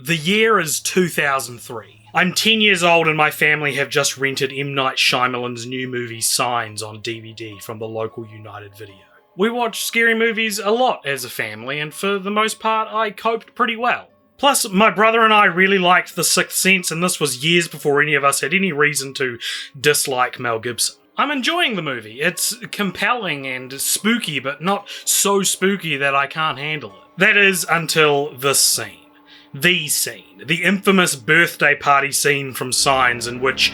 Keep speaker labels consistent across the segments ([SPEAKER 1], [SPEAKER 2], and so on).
[SPEAKER 1] The year is 2003. I'm 10 years old and my family have just rented M. Night Shyamalan's new movie Signs on DVD from the local United Video. We watch scary movies a lot as a family, and for the most part I coped pretty well. Plus, my brother and I really liked The Sixth Sense, and this was years before any of us had any reason to dislike Mel Gibson. I'm enjoying the movie. It's compelling and spooky, but not so spooky that I can't handle it. That is, until this scene. The scene. The infamous birthday party scene from Signs, in which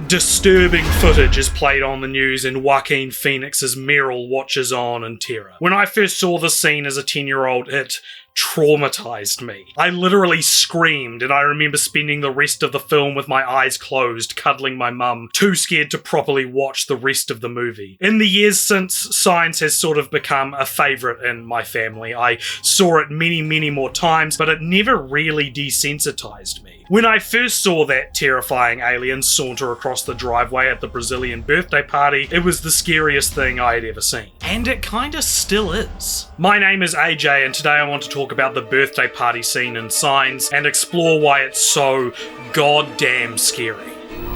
[SPEAKER 1] disturbing footage is played on the news and Joaquin Phoenix's Meryl watches on in terror. When I first saw this scene as a 10-year-old, it traumatized me. I literally screamed, and I remember spending the rest of the film with my eyes closed, cuddling my mum, too scared to properly watch the rest of the movie. In the years since, Signs has sort of become a favourite in my family. I saw it many, many more times, but it never really desensitized me. When I first saw that terrifying alien saunter across the driveway at the Brazilian birthday party, it was the scariest thing I had ever seen. And it kinda still is. My name is AJ, and today I want to talk about the birthday party scene in Signs and explore why it's so goddamn scary.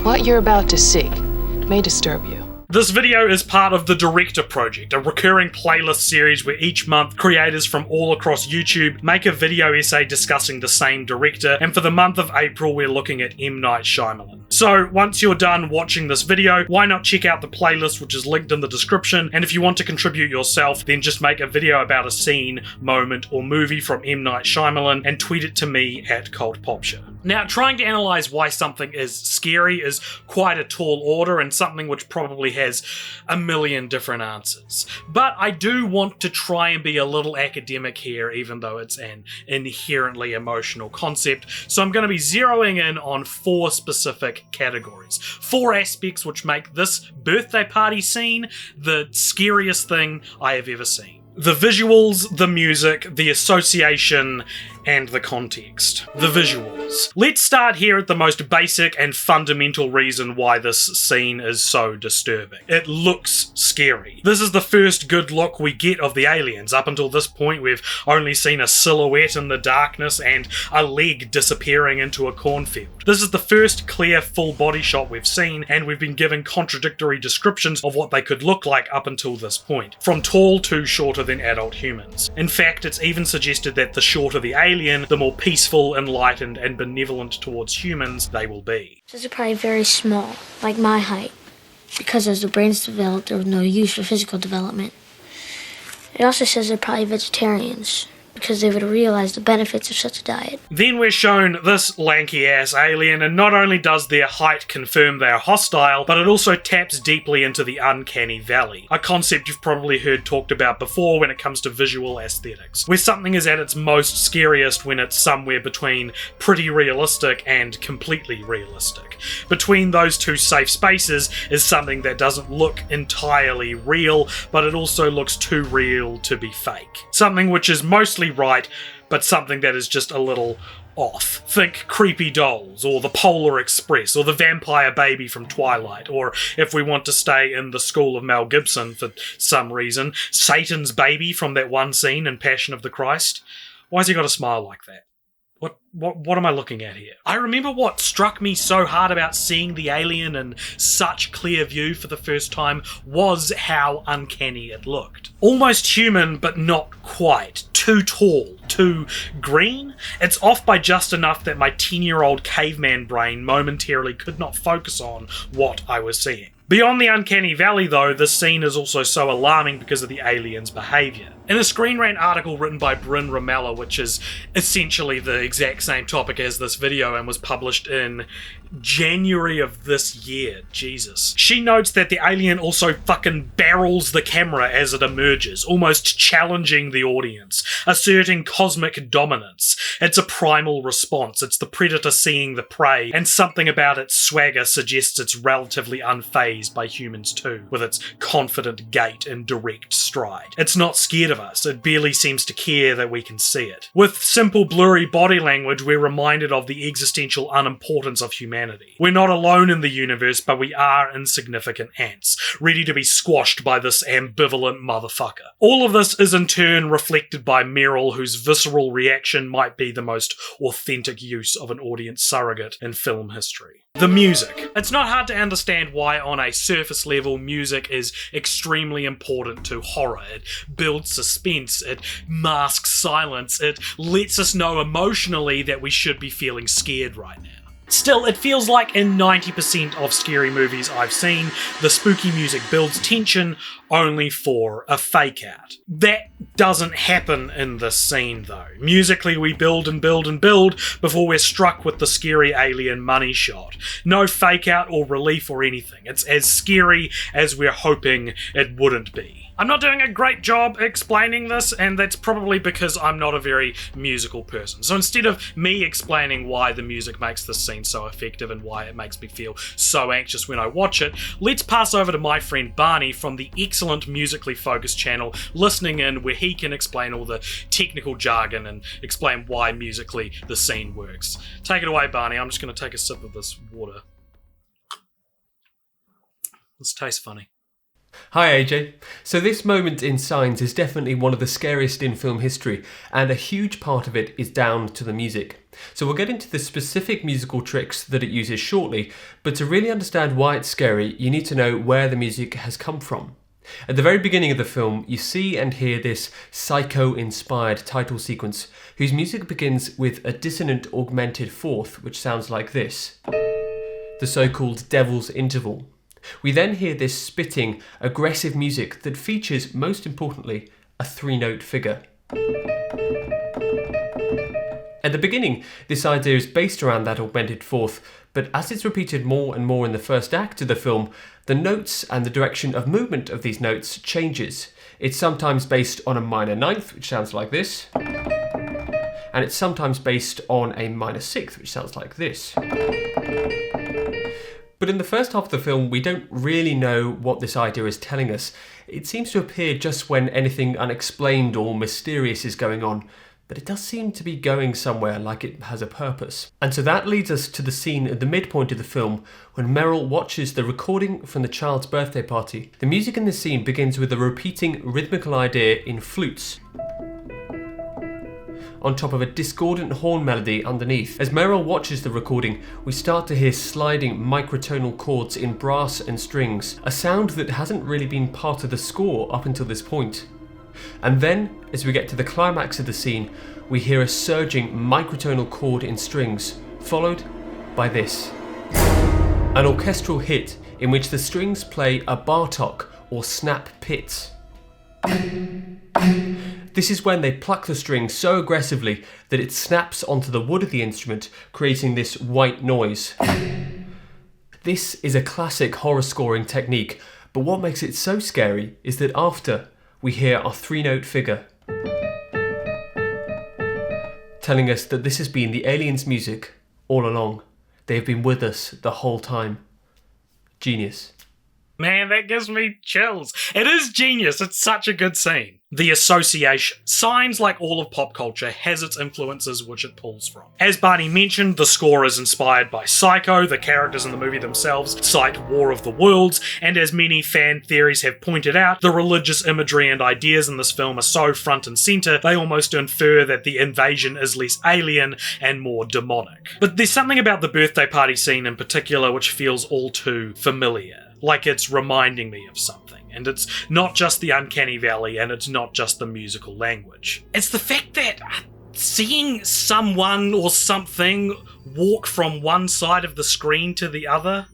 [SPEAKER 2] What you're about to see may disturb you.
[SPEAKER 1] This video is part of the Director Project, a recurring playlist series where each month creators from all across YouTube make a video essay discussing the same director, and for the month of April we're looking at M. Night Shyamalan. So once you're done watching this video, why not check out the playlist which is linked in the description, and if you want to contribute yourself, then just make a video about a scene, moment, or movie from M. Night Shyamalan and tweet it to me at CultPopture. Now, trying to analyse why something is scary is quite a tall order and something which probably has a million different answers. But I do want to try and be a little academic here, even though it's an inherently emotional concept. So I'm going to be zeroing in on 4 specific categories. 4 aspects which make this birthday party scene the scariest thing I have ever seen. The visuals, the music, the association, and the context. The visuals. Let's start here at the most basic and fundamental reason why this scene is so disturbing. It looks scary. This is the first good look we get of the aliens. Up until this point, we've only seen a silhouette in the darkness and a leg disappearing into a cornfield. This is the first clear full body shot we've seen, and we've been given contradictory descriptions of what they could look like up until this point, from tall to shorter than adult humans. In fact, it's even suggested that the shorter the alien, the more peaceful, enlightened, and benevolent towards humans they will be.
[SPEAKER 3] So they're probably very small, like my height, because as their brains developed, there was no use for physical development. It also says they're probably vegetarians, because they would have realized the benefits of such a diet.
[SPEAKER 1] Then we're shown this lanky-ass alien, and not only does their height confirm they are hostile, but it also taps deeply into the uncanny valley, a concept you've probably heard talked about before when it comes to visual aesthetics, where something is at its most scariest when it's somewhere between pretty realistic and completely realistic. Between those two safe spaces is something that doesn't look entirely real, but it also looks too real to be fake. Something which is mostly right, but something that is just a little off. Think Creepy Dolls, or the Polar Express, or the Vampire Baby from Twilight, or if we want to stay in the school of Mel Gibson for some reason, Satan's Baby from that one scene in Passion of the Christ. Why's he got a smile like that? What am I looking at here? I remember what struck me so hard about seeing the alien in such clear view for the first time was how uncanny it looked. Almost human, but not quite. Too tall, too green. It's off by just enough that my 10-year-old caveman brain momentarily could not focus on what I was seeing. Beyond the uncanny valley, though, this scene is also so alarming because of the alien's behaviour. In a Screen Rant article written by Bryn Ramella, which is essentially the exact same topic as this video and was published in January of this year, Jesus. She notes that the alien also fucking barrels the camera as it emerges, almost challenging the audience, asserting cosmic dominance. It's a primal response, it's the predator seeing the prey, and something about its swagger suggests it's relatively unfazed by humans too, with its confident gait and direct stride. It's not scared of us. It barely seems to care that we can see it. With simple blurry body language, we're reminded of the existential unimportance of humanity. We're not alone in the universe, but we are insignificant ants, ready to be squashed by this ambivalent motherfucker. All of this is in turn reflected by Meryl, whose visceral reaction might be the most authentic use of an audience surrogate in film history. The music. It's not hard to understand why on a surface level music is extremely important to horror. It builds suspense, it masks silence, it lets us know emotionally that we should be feeling scared right now. Still, it feels like in 90% of scary movies I've seen, the spooky music builds tension only for a fake out. That doesn't happen in this scene though. Musically we build and build and build before we're struck with the scary alien money shot. No fake out or relief or anything. It's as scary as we're hoping it wouldn't be. I'm not doing a great job explaining this, and that's probably because I'm not a very musical person. So instead of me explaining why the music makes this scene so effective and why it makes me feel so anxious when I watch it, let's pass over to my friend Barney from the excellent musically focused channel Listening In, where he can explain all the technical jargon and explain why musically the scene works. Take it away, Barney. I'm just going to take a sip of this water. This tastes funny.
[SPEAKER 4] Hi AJ. So this moment in Signs is definitely one of the scariest in film history, and a huge part of it is down to the music. So we'll get into the specific musical tricks that it uses shortly, but to really understand why it's scary, you need to know where the music has come from. At the very beginning of the film, you see and hear this psycho-inspired title sequence, whose music begins with a dissonant augmented fourth, which sounds like this, the so-called Devil's Interval. We then hear this spitting, aggressive music that features, most importantly, a 3-note figure. At the beginning, this idea is based around that augmented fourth, but as it's repeated more and more in the first act of the film, the notes and the direction of movement of these notes changes. It's sometimes based on a minor ninth, which sounds like this, and it's sometimes based on a minor sixth, which sounds like this. But in the first half of the film, we don't really know what this idea is telling us. It seems to appear just when anything unexplained or mysterious is going on, but it does seem to be going somewhere, like it has a purpose. And so that leads us to the scene at the midpoint of the film, when Meryl watches the recording from the child's birthday party. The music in this scene begins with a repeating rhythmical idea in flutes, on top of a discordant horn melody underneath. As Meryl watches the recording, we start to hear sliding microtonal chords in brass and strings, a sound that hasn't really been part of the score up until this point. And then, as we get to the climax of the scene, we hear a surging microtonal chord in strings, followed by this. An orchestral hit in which the strings play a Bartok or snap pits. This is when they pluck the string so aggressively that it snaps onto the wood of the instrument, creating this white noise. This is a classic horror scoring technique, but what makes it so scary is that after, we hear our 3-note figure, telling us that this has been the aliens' music all along. They have been with us the whole time. Genius.
[SPEAKER 1] Man, that gives me chills. It is genius. It's such a good scene. The association. Signs, like all of pop culture, has its influences which it pulls from. As Barney mentioned, the score is inspired by Psycho, the characters in the movie themselves cite War of the Worlds, and as many fan theories have pointed out, the religious imagery and ideas in this film are so front and center, they almost infer that the invasion is less alien and more demonic. But there's something about the birthday party scene in particular which feels all too familiar, like it's reminding me of something. And it's not just the uncanny valley, and it's not just the musical language. It's the fact that seeing someone or something walk from one side of the screen to the other,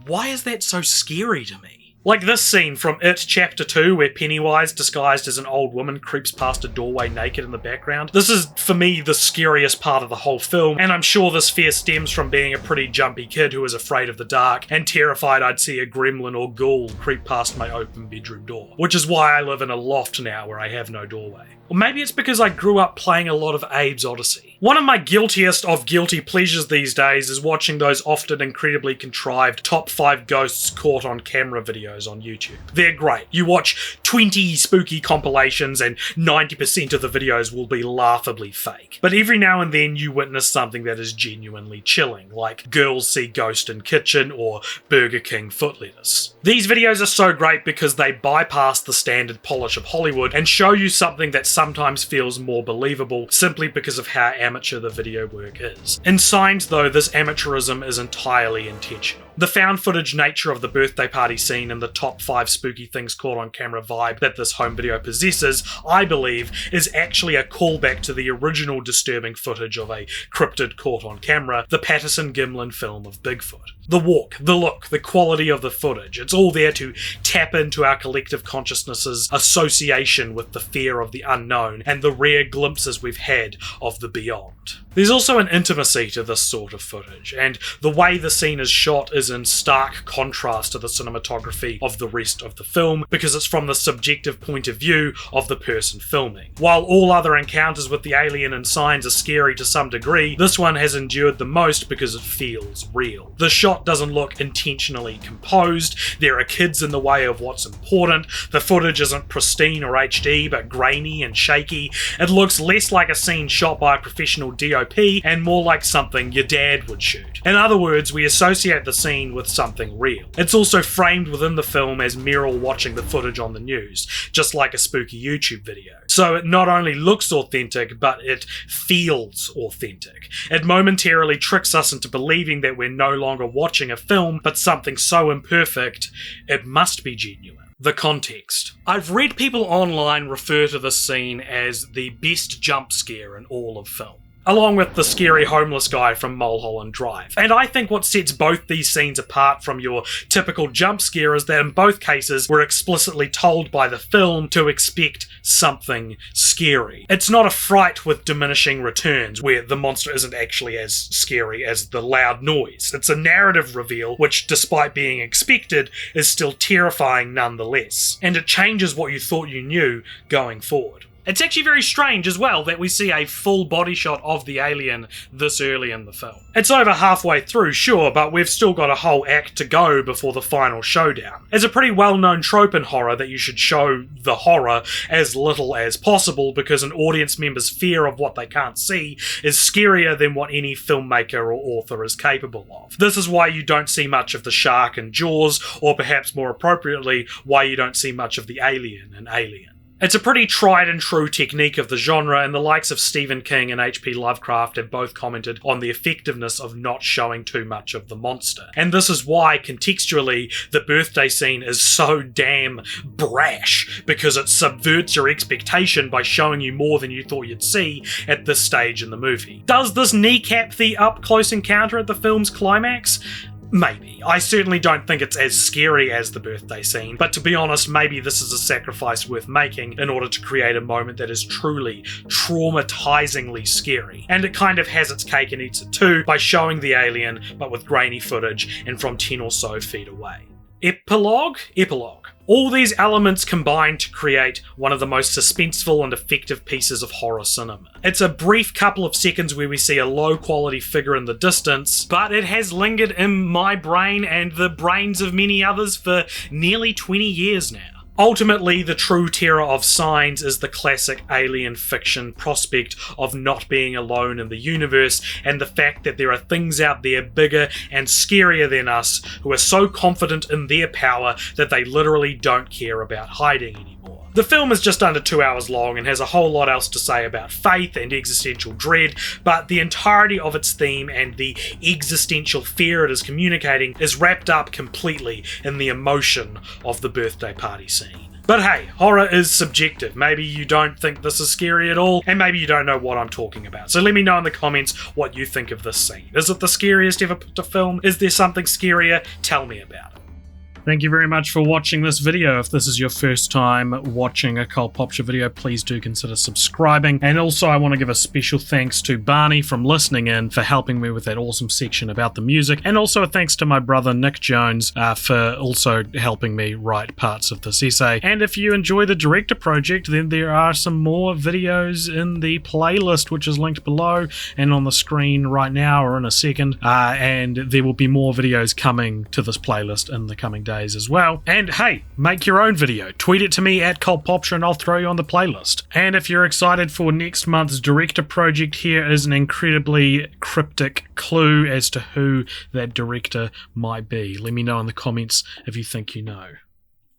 [SPEAKER 1] why is that so scary to me? Like this scene from It Chapter 2, where Pennywise, disguised as an old woman, creeps past a doorway naked in the background. This is, for me, the scariest part of the whole film, and I'm sure this fear stems from being a pretty jumpy kid who is afraid of the dark, and terrified I'd see a gremlin or ghoul creep past my open bedroom door. Which is why I live in a loft now where I have no doorway. Or maybe it's because I grew up playing a lot of Abe's Odyssey. One of my guiltiest of guilty pleasures these days is watching those often incredibly contrived top 5 ghosts caught on camera videos videos on YouTube. They're great. You watch 20 spooky compilations and 90% of the videos will be laughably fake. But every now and then you witness something that is genuinely chilling, like Girls See Ghost in Kitchen or Burger King Foot Lettuce. These videos are so great because they bypass the standard polish of Hollywood and show you something that sometimes feels more believable simply because of how amateur the video work is. In Signs, though, this amateurism is entirely intentional. The found footage nature of the birthday party scene and the top 5 spooky things caught on camera vibe that this home video possesses, I believe, is actually a callback to the original disturbing footage of a cryptid caught on camera, the Patterson-Gimlin film of Bigfoot. The walk, the look, the quality of the footage, it's all there to tap into our collective consciousness's association with the fear of the unknown and the rare glimpses we've had of the beyond. There's also an intimacy to this sort of footage, and the way the scene is shot is in stark contrast to the cinematography of the rest of the film because it's from the subjective point of view of the person filming. While all other encounters with the alien in Signs are scary to some degree, this one has endured the most because it feels real. The shot doesn't look intentionally composed, there are kids in the way of what's important, the footage isn't pristine or HD but grainy and shaky, it looks less like a scene shot by a professional DOP and more like something your dad would shoot. In other words, we associate the scene with something real. It's also framed within the film as Meryl watching the footage on the news, just like a spooky YouTube video. So it not only looks authentic, but it feels authentic. It momentarily tricks us into believing that we're no longer watching a film, but something so imperfect, it must be genuine. The context. I've read people online refer to this scene as the best jump scare in all of film, along with the scary homeless guy from Mulholland Drive. And I think what sets both these scenes apart from your typical jump scare is that in both cases we're explicitly told by the film to expect something scary. It's not a fright with diminishing returns where the monster isn't actually as scary as the loud noise. It's a narrative reveal which, despite being expected, is still terrifying nonetheless. And it changes what you thought you knew going forward. It's actually very strange as well that we see a full body shot of the alien this early in the film. It's over halfway through, sure, but we've still got a whole act to go before the final showdown. It's a pretty well-known trope in horror that you should show the horror as little as possible because an audience member's fear of what they can't see is scarier than what any filmmaker or author is capable of. This is why you don't see much of the shark in Jaws, or perhaps more appropriately, why you don't see much of the alien in Alien. It's a pretty tried and true technique of the genre, and the likes of Stephen King and H.P. Lovecraft have both commented on the effectiveness of not showing too much of the monster. And this is why, contextually, the birthday scene is so damn brash, because it subverts your expectation by showing you more than you thought you'd see at this stage in the movie. Does this kneecap the up-close encounter at the film's climax? Maybe. I certainly don't think it's as scary as the birthday scene, but to be honest, maybe this is a sacrifice worth making in order to create a moment that is truly traumatizingly scary. And it kind of has its cake and eats it too by showing the alien, but with grainy footage and from 10 or so feet away. Epilogue? All these elements combine to create one of the most suspenseful and effective pieces of horror cinema. It's a brief couple of seconds where we see a low-quality figure in the distance, but it has lingered in my brain and the brains of many others for nearly 20 years now. Ultimately, the true terror of Signs is the classic alien fiction prospect of not being alone in the universe and the fact that there are things out there bigger and scarier than us who are so confident in their power that they literally don't care about hiding anymore. The film is just under 2 hours long and has a whole lot else to say about faith and existential dread, but the entirety of its theme and the existential fear it is communicating is wrapped up completely in the emotion of the birthday party scene. But hey, horror is subjective. Maybe you don't think this is scary at all, and maybe you don't know what I'm talking about. So let me know in the comments what you think of this scene. Is it the scariest ever put to film? Is there something scarier? Tell me about it. Thank you very much for watching this video. If this is your first time watching a Cult Popture video, please do consider subscribing. And also I want to give a special thanks to Barney from listening in for helping me with that awesome section about the music. And also a thanks to my brother Nick Jones for also helping me write parts of this essay. And if you enjoy the Director Project, then there are some more videos in the playlist, which is linked below and on the screen right now or in a second. And there will be more videos coming to this playlist in the coming days. days as well. And hey, make your own video. Tweet it to me at CultPopture and I'll throw you on the playlist. And if you're excited for next month's director project, here is an incredibly cryptic clue as to who that director might be. Let me know in the comments if you think you know.